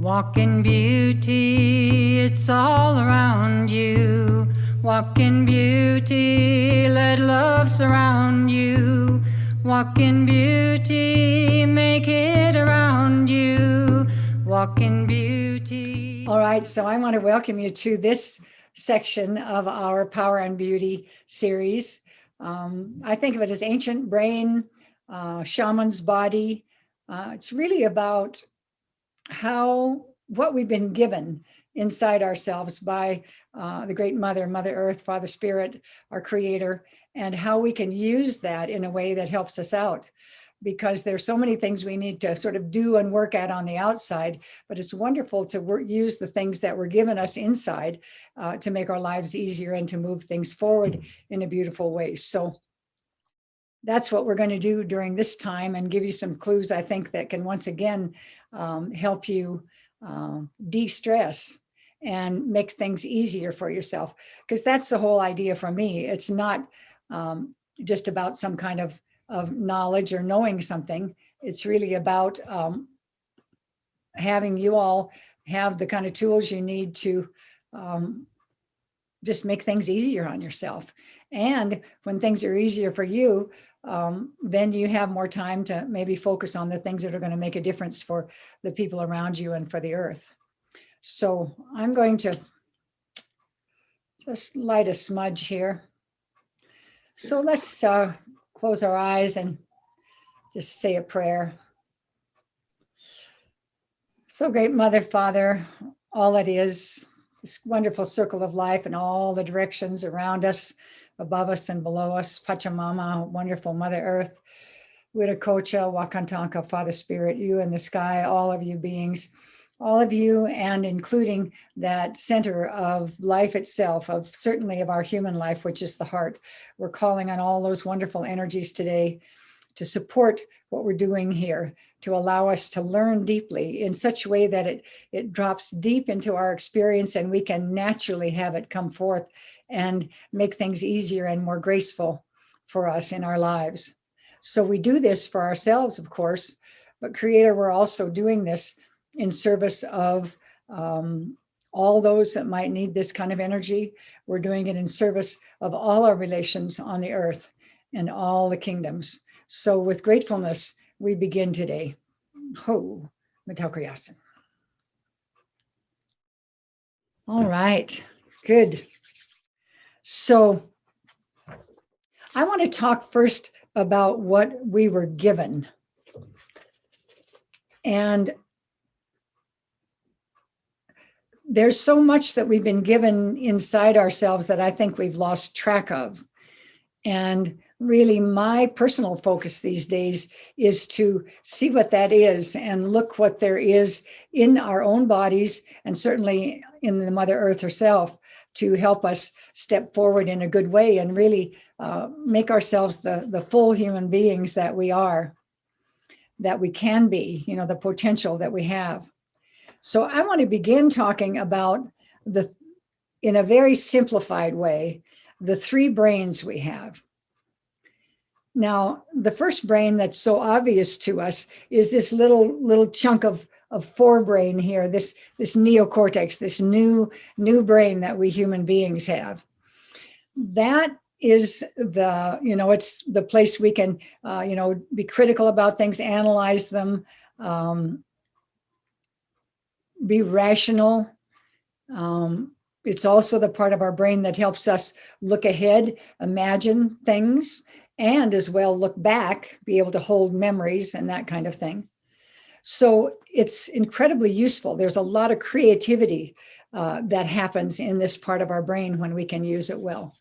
Walk in beauty, it's all around you. Walk in beauty, let love surround you. Walk in beauty, make it around you. Walk in beauty. All right, so I want to welcome you to this section of our Power and Beauty series. I think of it as ancient brain, shaman's body. It's really about what we've been given inside ourselves by the great Mother Earth, Father Spirit, our creator, and how we can use that in a way that helps us out. Because there's so many things we need to sort of do and work at on the outside, but it's wonderful to use the things that were given us inside to make our lives easier and to move things forward in a beautiful way. So that's what we're going to do during this time and give you some clues, I think, that can once again help you de-stress and make things easier for yourself. Because that's the whole idea for me. It's not just about some kind of knowledge or knowing something. It's really about having you all have the kind of tools you need to just make things easier on yourself. And when things are easier for you, then you have more time to maybe focus on the things that are going to make a difference for the people around you and for the earth. So I'm going to just light a smudge here. So let's close our eyes and just say a prayer. So great Mother, Father, all it is, this wonderful circle of life and all the directions around us, above us and below us, Pachamama, wonderful Mother Earth, Wiracocha, Wakantanka, Father Spirit, you in the sky, all of you beings, all of you, and including that center of life itself, certainly of our human life, which is the heart. We're calling on all those wonderful energies today to support what we're doing here, to allow us to learn deeply in such a way that it drops deep into our experience and we can naturally have it come forth and make things easier and more graceful for us in our lives. So we do this for ourselves, of course, but Creator, we're also doing this in service of all those that might need this kind of energy. We're doing it in service of all our relations on the earth and all the kingdoms. So with gratefulness, we begin today. Ho, Mitakuyasan. All right, good. So I want to talk first about what we were given. And there's so much that we've been given inside ourselves that I think we've lost track of. And really my personal focus these days is to see what that is and look what there is in our own bodies and certainly in the Mother Earth herself to help us step forward in a good way and really make ourselves the full human beings that we are, that we can be, the potential that we have. So I want to begin talking about in a very simplified way, the three brains we have. Now, the first brain that's so obvious to us is this little chunk of forebrain here, this neocortex, this new brain that we human beings have. That is it's the place we can, be critical about things, analyze them, be rational. It's also the part of our brain that helps us look ahead, imagine things, and as well look back, be able to hold memories and that kind of thing. So it's incredibly useful. There's a lot of creativity that happens in this part of our brain when we can use it well.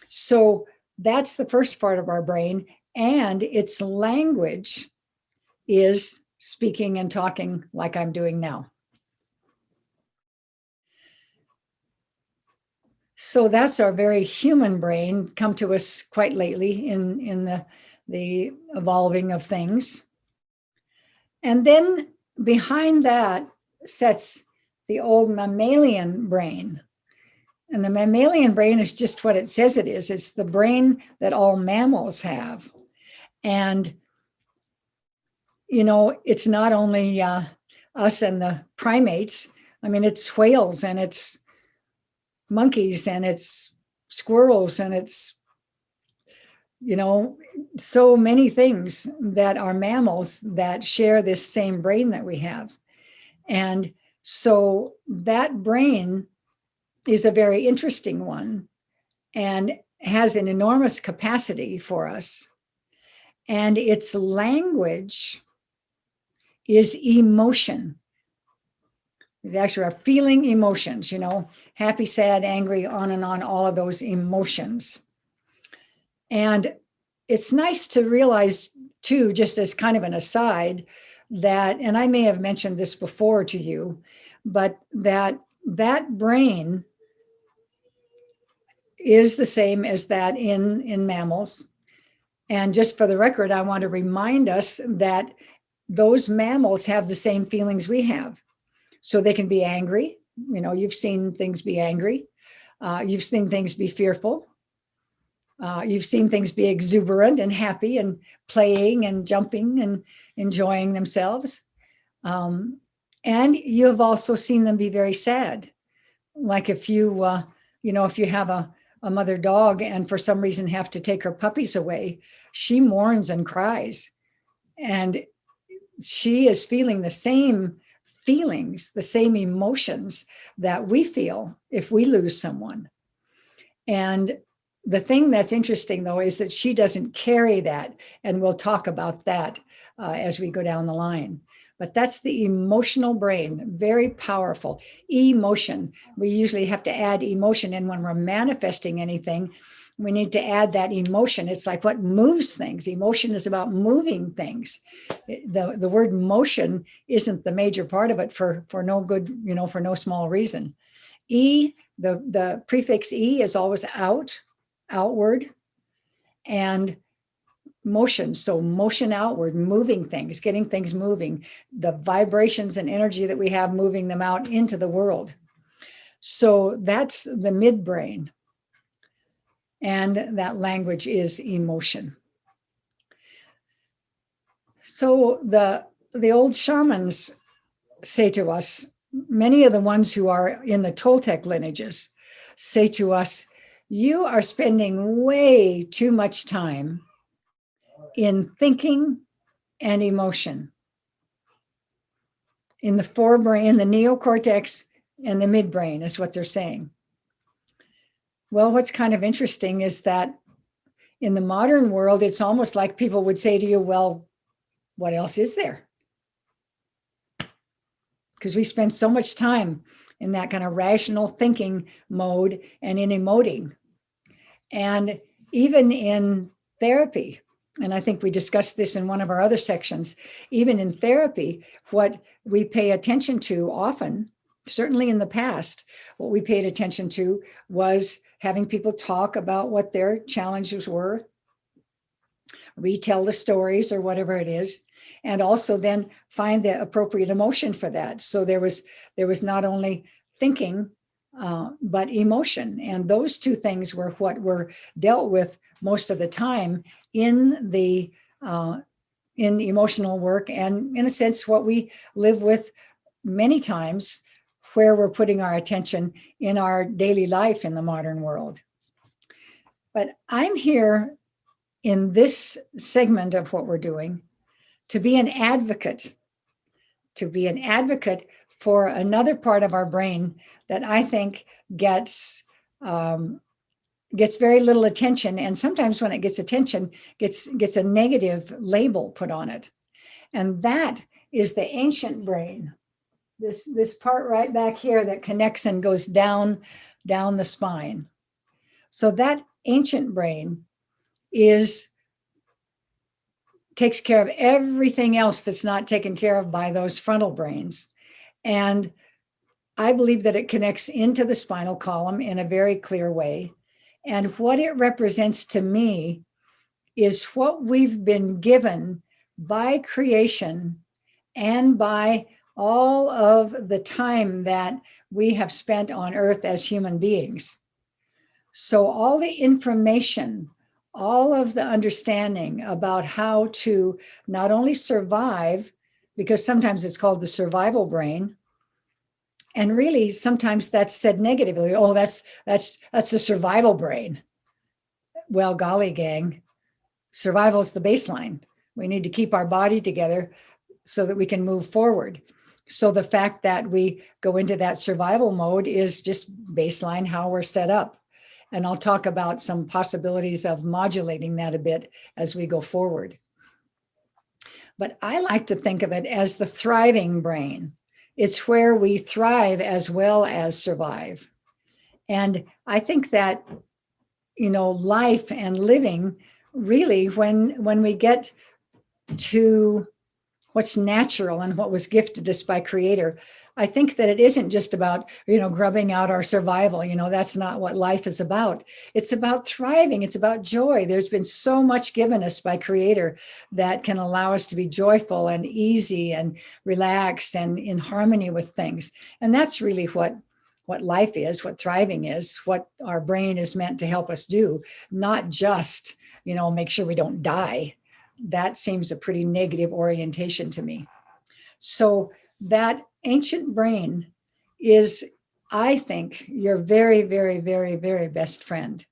So that's the first part of our brain, and its language is speaking and talking like I'm doing now. So that's our very human brain, come to us quite lately in the evolving of things. And then behind that sits the old mammalian brain. And the mammalian brain is just what it says it is. It's the brain that all mammals have. And, it's not only us and the primates. I mean, it's whales and it's monkeys and it's squirrels and it's, so many things that are mammals that share this same brain that we have. And so that brain is a very interesting one and has an enormous capacity for us. And its language is emotion. It's actually our feeling emotions, happy, sad, angry, on and on, all of those emotions. And it's nice to realize too, just as kind of an aside, that, and I may have mentioned this before to you, but that brain is the same as that in mammals. And just for the record, I want to remind us that those mammals have the same feelings we have. So they can be angry. You've seen things be angry. You've seen things be fearful. You've seen things be exuberant and happy and playing and jumping and enjoying themselves. And you have also seen them be very sad. Like if you, if you have a mother dog and for some reason have to take her puppies away, she mourns and cries. And she is feeling the same feelings, the same emotions that we feel if we lose someone. And the thing that's interesting, though, is that she doesn't carry that. And we'll talk about that as we go down the line. But that's the emotional brain, very powerful. Emotion. We usually have to add emotion. And when we're manifesting anything, we need to add that emotion. It's like what moves things. Emotion is about moving things. The word motion isn't the major part of it for no good, for no small reason. The prefix E is always outward, and motion. So motion outward, moving things, getting things moving, the vibrations and energy that we have, moving them out into the world. So that's the midbrain. And that language is emotion. So the old shamans say to us, many of the ones who are in the Toltec lineages say to us, you are spending way too much time in thinking and emotion. In the forebrain, in the neocortex and the midbrain is what they're saying. Well, what's kind of interesting is that in the modern world, it's almost like people would say to you, well, what else is there? Because we spend so much time in that kind of rational thinking mode and in emoting. And even in therapy, and I think we discussed this in one of our other sections, even in therapy, what we pay attention to often, certainly in the past, what we paid attention to was having people talk about what their challenges were, retell the stories or whatever it is, and also then find the appropriate emotion for that. So there was not only thinking, but emotion. And those two things were what were dealt with most of the time in the in emotional work, and in a sense, what we live with many times, where we're putting our attention in our daily life in the modern world. But I'm here in this segment of what we're doing to be an advocate for another part of our brain that I think gets very little attention. And sometimes when it gets attention, gets a negative label put on it. And that is the ancient brain. This part right back here that connects and goes down the spine. So that ancient brain takes care of everything else that's not taken care of by those frontal brains. And I believe that it connects into the spinal column in a very clear way. And what it represents to me is what we've been given by creation and by all of the time that we have spent on earth as human beings. So all the information, all of the understanding about how to not only survive, because sometimes it's called the survival brain. And really, sometimes that's said negatively. Oh, that's the survival brain. Well, golly, gang, survival is the baseline. We need to keep our body together so that we can move forward. So the fact that we go into that survival mode is just baseline how we're set up. And I'll talk about some possibilities of modulating that a bit as we go forward. But I like to think of it as the thriving brain. It's where we thrive as well as survive. And I think that, life and living, really, when we get to what's natural and what was gifted us by Creator, I think that it isn't just about, grubbing out our survival. That's not what life is about. It's about thriving. It's about joy. There's been so much given us by Creator that can allow us to be joyful and easy and relaxed and in harmony with things. And that's really what life is, what thriving is, what our brain is meant to help us do, not just, make sure we don't die. That seems a pretty negative orientation to me. So that ancient brain is, I think, your very, very, very, very best friend.